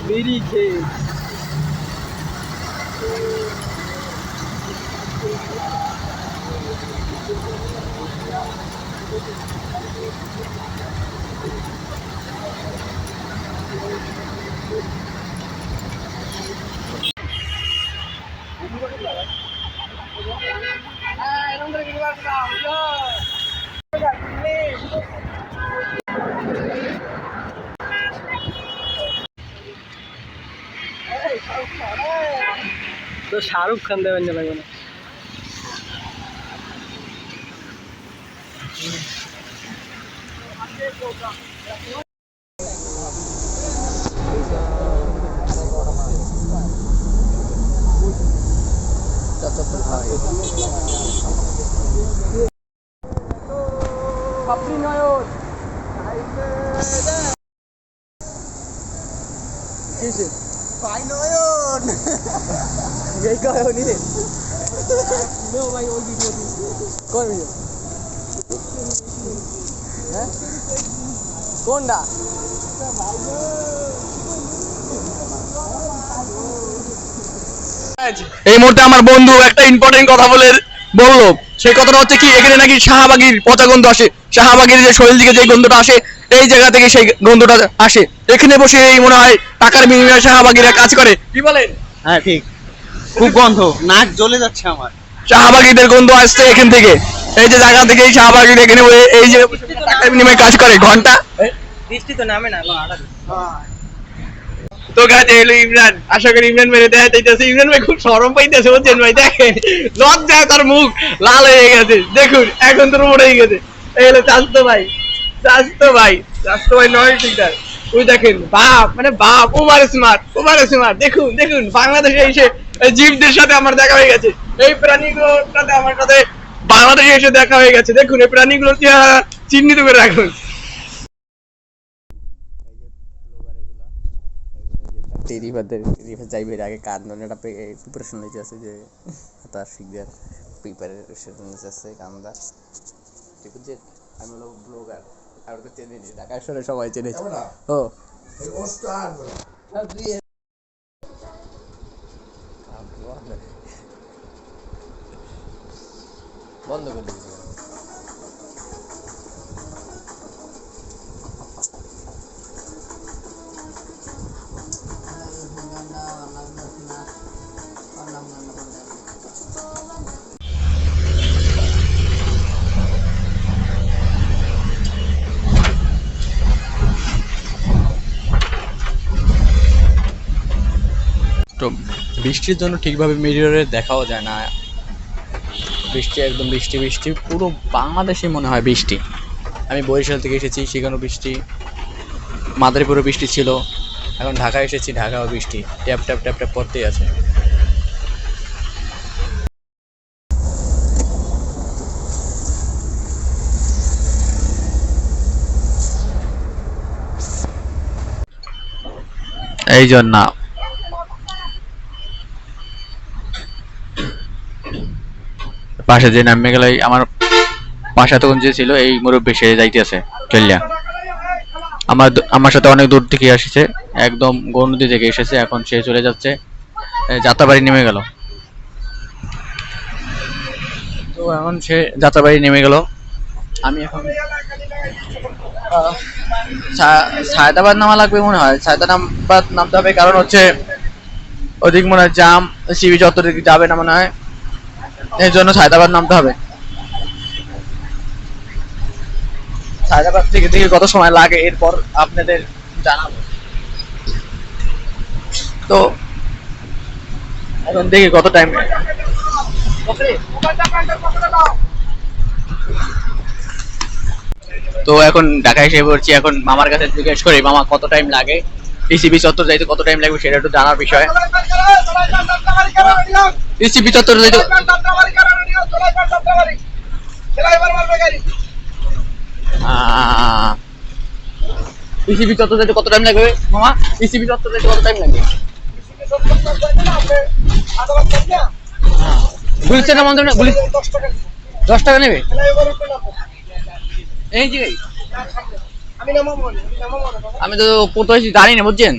বিড়ি খেয়ে তো শাহরুখ খান দেবেন না লাগবে না। পাপড়ি নয়ন কিসে পাই নয়ন এই কাহিনী নো ভাই ওই ভিডিও কোন ভিডিও হ্যাঁ কোনটা এই মুহূর্তে আমার বন্ধু একটা ইম্পর্টেন্ট কথা বললো। সেই কথাটা হচ্ছে কি, এখানে নাকি শাহবাগীর পচা গন্ধ আসে। শাহবাগীর যে শরীর দিকে যে গন্ধটা আসে, এই জায়গা থেকে সেই গন্ধটা আসে। এখানে বসে এই মনে হয় টাকার বিনিময়ে শাহবাগীরা কাজ করে। কি বলেন? হ্যাঁ ঠিক, খুব গন্ধ, নাক জ্বলে যাচ্ছে আমার। শাহবাগীদের গন্ধ আসছে এখান থেকে, এই যে জায়গা থেকে এই শাহবাগীরা এখানে এই যে টাকার বিনিময়ে কাজ করে ঘন্টা। বৃষ্টি তো নামে না। তো গাছে এলো ইমরান, আশা করি ইমরান মেরে দেয় চাইতেছে। ইমরান ভাই খুব শরম পাইতেছে, বুঝছেন ভাই? দেখেন লজ্জায় তার মুখ লাল হয়ে গেছে। দেখুন এখন তোর মনে হয়ে গেছে। এই হলো চাস্তো ভাই, চাস্তো ভাই, চাস্তো ভাই নয় ঠিকঠাক। ওই দেখেন বাপ, মানে বাপ ওভার স্মার্ট, ওভার স্মার্ট। দেখুন দেখুন বাংলাদেশে এসে জীবদের সাথে আমার দেখা হয়ে গেছে। এই প্রাণীগুলোর সাথে আমার সাথে বাংলাদেশে এসে দেখা হয়ে গেছে। দেখুন এই প্রাণীগুলোর চেহারা চিহ্নিত করে রাখুন। রিভার যাইবে আগে কাজ নয়, এটা প্রিপারেশন নিতে আছে যে তার শিখবে প্রিপারেশন নিতে আছে কামদা। ঠিক আছে, আমি হলো ব্লগার, আর তো চেনে নি, ঢাকা শহরে সবাই চেনে। ও বন্ধ করে দিয়েছি। তো বৃষ্টির জন্য ঠিকভাবে মিররে দেখাও যায় না। বৃষ্টি একদম বৃষ্টি বৃষ্টি, পুরো বাংলাদেশে মনে হয় বৃষ্টি। আমি বরিশাল থেকে এসেছি, সেখানেও বৃষ্টি। মাদারীপুরে বৃষ্টি ছিল, এখন ঢাকা এসেছি, ঢাকাও বৃষ্টি ট্যাপ ট্যাপ ট্যাপ ট্যাপ করতেই আছে। এই জন্য পাশে যে নামে গেলে আমার পাশে তখন যে ছিল এই মুরব্বী, সে যাইতেছে চলিয়া। আমার সাথে অনেক দূর থেকে এসেছে, একদম গৌনদী থেকে এসেছে, এখন সে চলে যাচ্ছে যাত্রাবাড়ি নেমে গেল। তো এখন সে যাত্রাবাড়ি নেমে গেল। আমি এখন সায়দাবাদ নামা লাগবে মনে হয়, সায়দাবাদ নামতে হবে, কারণ হচ্ছে ওদিক মনে হয় জাম, সিবি চত্বর দিকে যাবে না মনে হয়, এর জন্য সায়দাবাদ নামতে হবে। সায়দাবাদ থেকে কত সময় লাগে এরপর আপনাদের জানাবো। তো এখন দেখি কত টাইম। তো এখন ঢাকায় এসে পড়ছি, এখন মামার কাছে জিজ্ঞেস করি মামা কত টাইম লাগে, টিসিবি চত্বর যাইতে কত টাইম লাগবে সেটা একটু জানার বিষয়। টিসিবি চত্বর যাইতে টিসিবি চত্বর যাইতে কত টাইম লাগবে মামা? টিসিবি চত্বর যাইতে কত টাইম লাগবে? গুলিস্তানের মন্দির গুলি 10 টাকা নেবে এই যে। আমি তো পড়তে জানি না বুঝছেন।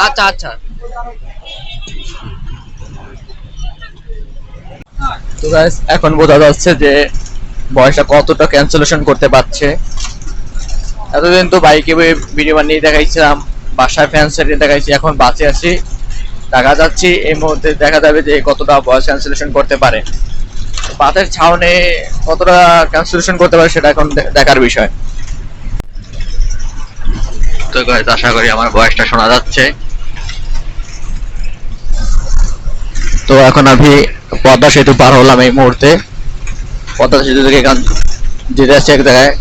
আচ্ছা আচ্ছা। তো গাইস এখন বোঝা যাচ্ছে যে বয়সটা কতটা ক্যান্সেলেশন করতে পারছে। এতদিন তো বাইকে ভিডিও বানিয়ে দেখাইছিলাম, বাসায় ফ্যান সেটে দেখাইছি, এখন বাসে আছি, দেখা যাচ্ছে এই মুহূর্তে দেখা যাবে যে কতটা ভয়েস ক্যান্সেলেশন করতে পারে। বাসের ছাউনে কতটা ক্যান্সেলেশন করতে পারে সেটা এখন দেখার বিষয়। তো গাইস আশা করি আমার ভয়েসটা শোনা যাচ্ছে। তো এখন আমি পদ্মা সেতু পার হলাম এই মুহূর্তে, পদ্মা সেতু থেকে যেতে আসছে এক জায়গায়।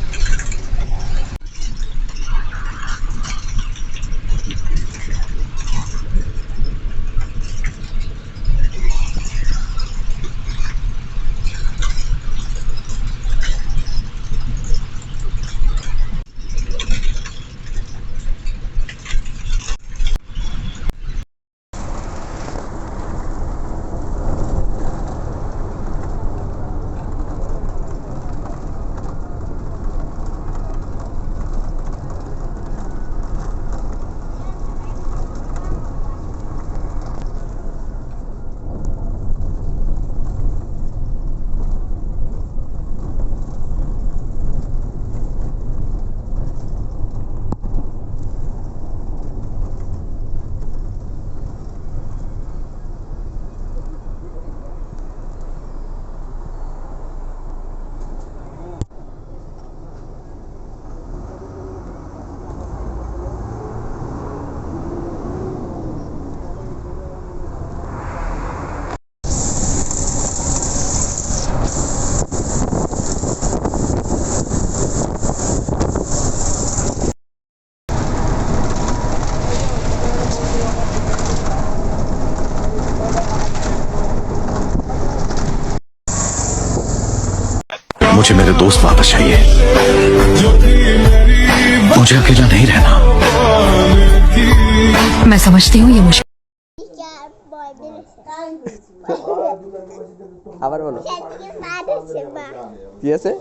मुझे मेरे दोस्त वापस चाहिए, मुझे अकेला नहीं रहना। मैं समझती हूँ ये मुश्किल আবার বলো কি আছে?